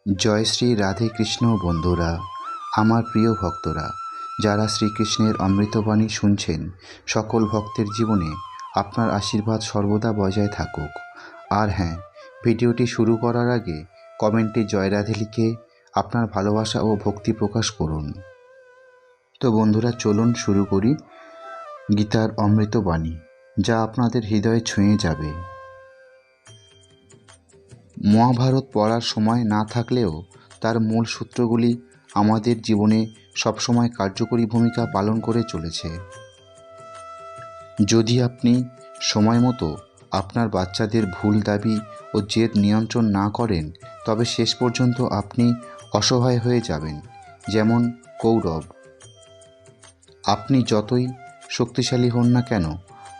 জয় শ্রী রাধে কৃষ্ণ বন্ধুরা, আমার প্রিয় ভক্তরা, যারা শ্রীকৃষ্ণের অমৃতবাণী শুনছেন, সকল ভক্তের জীবনে আপনার আশীর্বাদ সর্বদা বজায় থাকুক। আর হ্যাঁ, ভিডিওটি শুরু করার আগে কমেন্টে জয় রাধে লিখে আপনার ভালোবাসা ও ভক্তি প্রকাশ করুন। তো বন্ধুরা, চলুন শুরু করি গীতার অমৃতবাণী, যা আপনাদের হৃদয়ে ছুঁয়ে যাবে। মহাভারত পড়ার সময় না থাকলেও তার মূল সূত্রগুলি আমাদের জীবনে সবসময় কার্যকরী ভূমিকা পালন করে চলেছে। যদি আপনি সময় মতো আপনার বাচ্চাদের ভুল দাবি ও জেদ নিয়ন্ত্রণ না করেন, তবে শেষ পর্যন্ত আপনি অসহায় হয়ে যাবেন, যেমন কৌরব। আপনি যতই শক্তিশালী হন না কেন,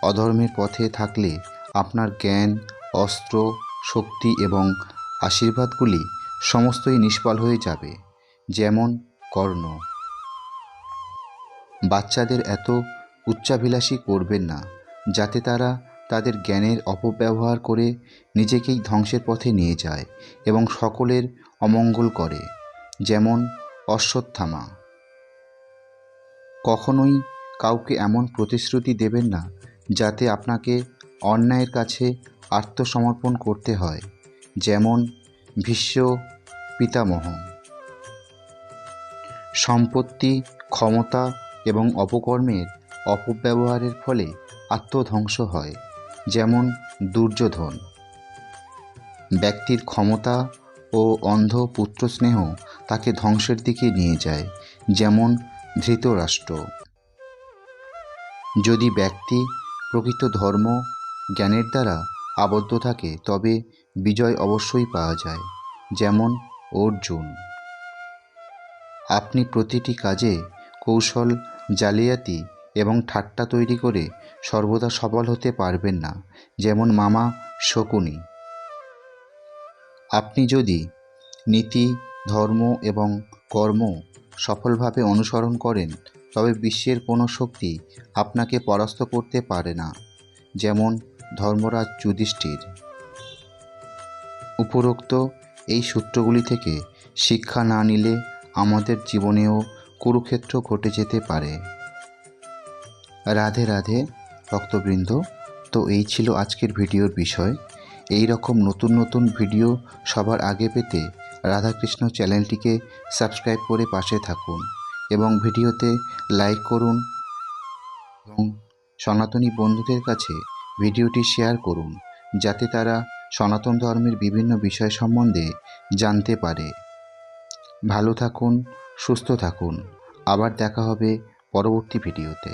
অধর্মের পথে থাকলে আপনার জ্ঞান, অস্ত্র, শক্তি এবং আশীর্বাদগুলি সমস্তই নিষ্ফল হয়ে যাবে, যেমন কর্ণ। বাচ্চাদের এত উচ্চাভিলাষী করবেন না, যাতে তারা তাদের জ্ঞানের অপব্যবহার করে নিজেকেই ধ্বংসের পথে নিয়ে যায় এবং সকলের অমঙ্গল করে, যেমন অশ্বত্থামা। কখনোই কাউকে এমন প্রতিশ্রুতি দেবেন না যাতে আপনাকে অন্যায়ের কাছে আত্মসমর্পণ করতে হয়, যেমন ভীষ্ম পিতামহ। সম্পত্তি, ক্ষমতা এবং অপকর্মের অপব্যবহারের ফলে আত্মধ্বংস হয়, যেমন দুর্যোধন। ব্যক্তির ক্ষমতা ও অন্ধ পুত্রস্নেহ তাকে ধ্বংসের দিকে নিয়ে যায়, যেমন ধৃতরাষ্ট্র। যদি ব্যক্তি প্রকৃত ধর্ম জ্ঞানের দ্বারা আবদ্ধ থাকে, তবে বিজয় অবশ্যই পাওয়া যায়, যেমন অর্জুন। আপনি প্রতিটি কাজে কৌশল, জালিয়াতি এবং ঠাট্টা তৈরি করে সর্বদা সফল হতে পারবেন না, যেমন মামা শকুনি। আপনি যদি নীতি, ধর্ম এবং কর্ম সফলভাবে অনুসরণ করেন, তবে বিশ্বের কোনো শক্তি আপনাকে পরাস্ত করতে পারে না, যেমন ধর্মরাজ যুধিষ্ঠির। উপরোক্ত এই সূত্রগুলি থেকে শিক্ষা না নিলে আমাদের জীবনেও কুরুক্ষেত্র ঘটে যেতে পারে। রাধে রাধে ভক্তবৃন্দ। তো এই ছিল আজকের ভিডিওর বিষয়। এই রকম নতুন নতুন ভিডিও সবার আগে পেতে রাধাকৃষ্ণ চ্যানেলটিকে সাবস্ক্রাইব করে পাশে থাকুন এবং ভিডিওতে লাইক করুন এবং সনাতনী বন্ধুদের কাছে ভিডিওটি শেয়ার করুন, যাতে তারা সনাতন ধর্মের বিভিন্ন বিষয় সম্বন্ধে জানতে পারে। ভালো থাকুন, সুস্থ থাকুন। আবার দেখা হবে পরবর্তী ভিডিওতে।